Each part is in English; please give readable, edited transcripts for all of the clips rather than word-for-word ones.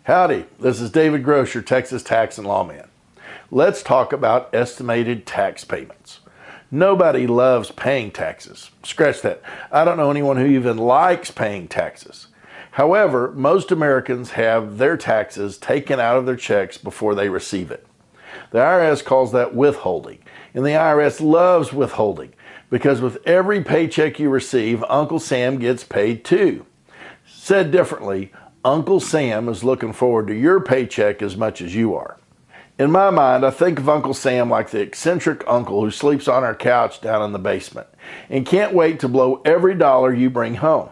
Howdy, this is David Gross, your Texas tax and lawman. Let's talk about estimated tax payments. Nobody loves paying taxes. Scratch that. I don't know anyone who even likes paying taxes. However, most Americans have their taxes taken out of their checks before they receive it. The IRS calls that withholding, and the IRS loves withholding because with every paycheck you receive, Uncle Sam gets paid too. Said differently, Uncle Sam is looking forward to your paycheck as much as you are. In my mind, I think of Uncle Sam like the eccentric uncle who sleeps on our couch down in the basement and can't wait to blow every dollar you bring home.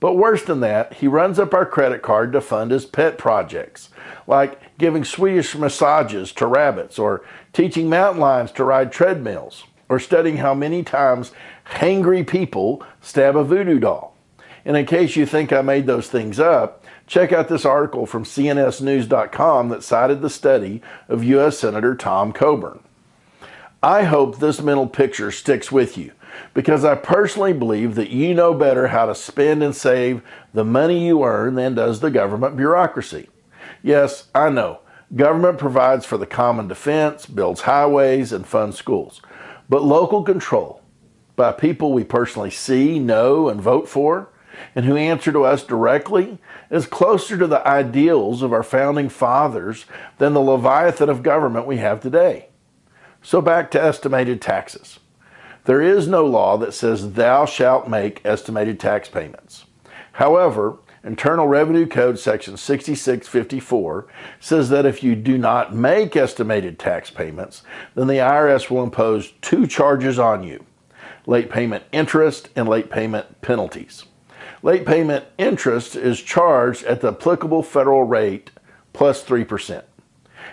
But worse than that, he runs up our credit card to fund his pet projects, like giving Swedish massages to rabbits, or teaching mountain lions to ride treadmills, or studying how many times hangry people stab a voodoo doll. And in case you think I made those things up, check out this article from cnsnews.com that cited the study of U.S. Senator Tom Coburn. I hope this mental picture sticks with you because I personally believe that you know better how to spend and save the money you earn than does the government bureaucracy. Yes, I know, government provides for the common defense, builds highways, and funds schools. But local control by people we personally see, know, and vote for, and who answer to us directly, is closer to the ideals of our founding fathers than the leviathan of government we have today. So back to estimated taxes. There is no law that says thou shalt make estimated tax payments. However, Internal Revenue Code Section 6654 says that if you do not make estimated tax payments, then the IRS will impose two charges on you: late payment interest and late payment penalties. Late payment interest is charged at the applicable federal rate plus 3%.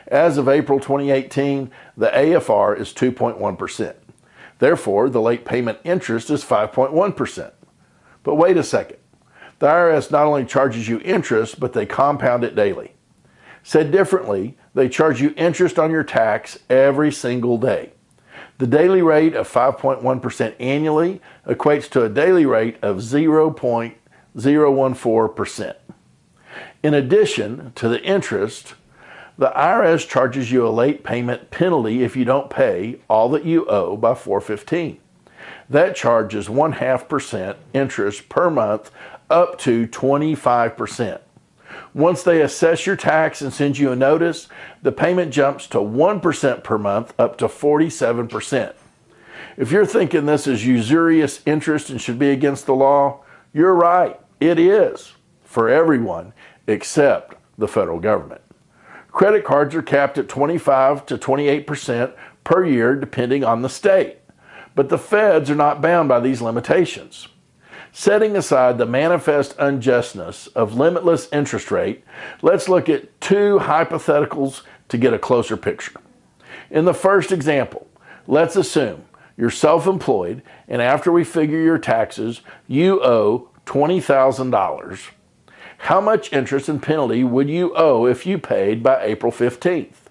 As of April 2018, the AFR is 2.1%. Therefore, the late payment interest is 5.1%. But wait a second. The IRS not only charges you interest, but they compound it daily. Said differently, they charge you interest on your tax every single day. The daily rate of 5.1% annually equates to a daily rate of 0.014%. In addition to the interest, the IRS charges you a late payment penalty if you don't pay all that you owe by 4/15. That charge is 0.5% interest per month up to 25%. Once they assess your tax and send you a notice, the payment jumps to 1% per month up to 47%. If you're thinking this is usurious interest and should be against the law, you're right. It is for everyone except the federal government. Credit cards are capped at 25 to 28% per year depending on the state, but the feds are not bound by these limitations. Setting aside the manifest unjustness of limitless interest rate, let's look at two hypotheticals to get a closer picture. In the first example, let's assume you're self-employed and after we figure your taxes, you owe $20,000. How much interest and penalty would you owe if you paid by April 15th?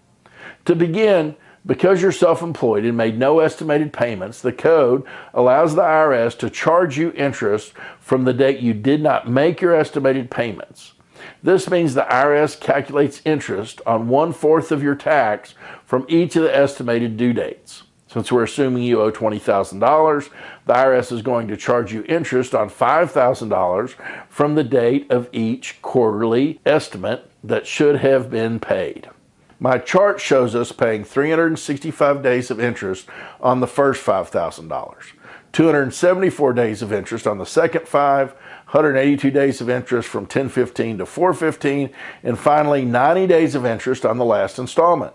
To begin, because you're self-employed and made no estimated payments, the code allows the IRS to charge you interest from the date you did not make your estimated payments. This means the IRS calculates interest on 1/4 of your tax from each of the estimated due dates. Since we're assuming you owe $20,000, the IRS is going to charge you interest on $5,000 from the date of each quarterly estimate that should have been paid. My chart shows us paying 365 days of interest on the first $5,000, 274 days of interest on the second 182 days of interest from 10/15 to 4/15, and finally 90 days of interest on the last installment.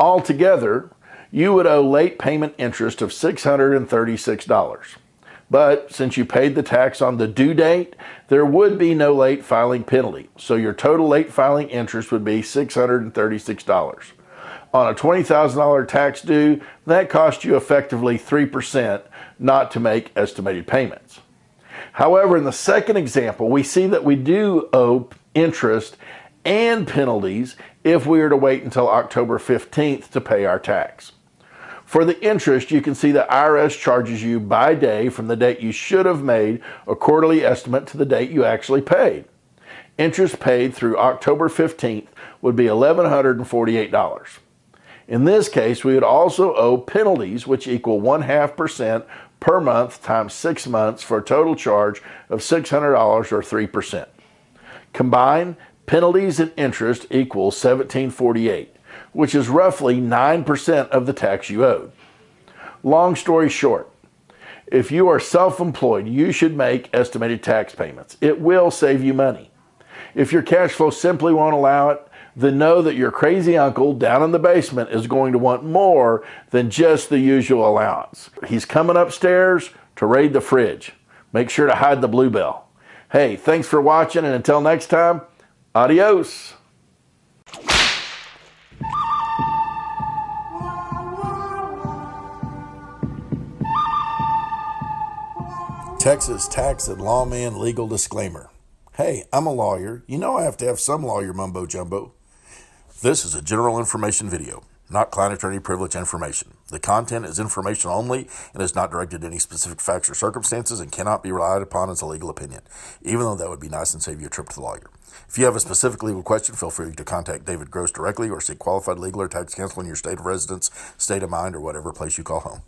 Altogether, you would owe late payment interest of $636. But since you paid the tax on the due date, there would be no late filing penalty. So your total late filing interest would be $636. On a $20,000 tax due, that cost you effectively 3% not to make estimated payments. However, in the second example, we see that we do owe interest and penalties if we were to wait until October 15th to pay our tax. For the interest, you can see the IRS charges you by day from the date you should have made a quarterly estimate to the date you actually paid. Interest paid through October 15th would be $1,148. In this case, we would also owe penalties, which equal 0.5% per month times 6 months for a total charge of $600 or 3%. Combined, penalties and interest equal $1,748, which is roughly 9% of the tax you owed. Long story short, if you are self-employed, you should make estimated tax payments. It will save you money. If your cash flow simply won't allow it, then know that your crazy uncle down in the basement is going to want more than just the usual allowance. He's coming upstairs to raid the fridge. Make sure to hide the bluebell. Hey, thanks for watching, and until next time, adios. Texas Tax and Lawman Legal Disclaimer. Hey, I'm a lawyer. You know I have to have some lawyer mumbo jumbo. This is a general information video, not client attorney privilege information. The content is information only and is not directed to any specific facts or circumstances and cannot be relied upon as a legal opinion, even though that would be nice and save you a trip to the lawyer. If you have a specific legal question, feel free to contact David Gross directly or seek qualified legal or tax counsel in your state of residence, state of mind, or whatever place you call home.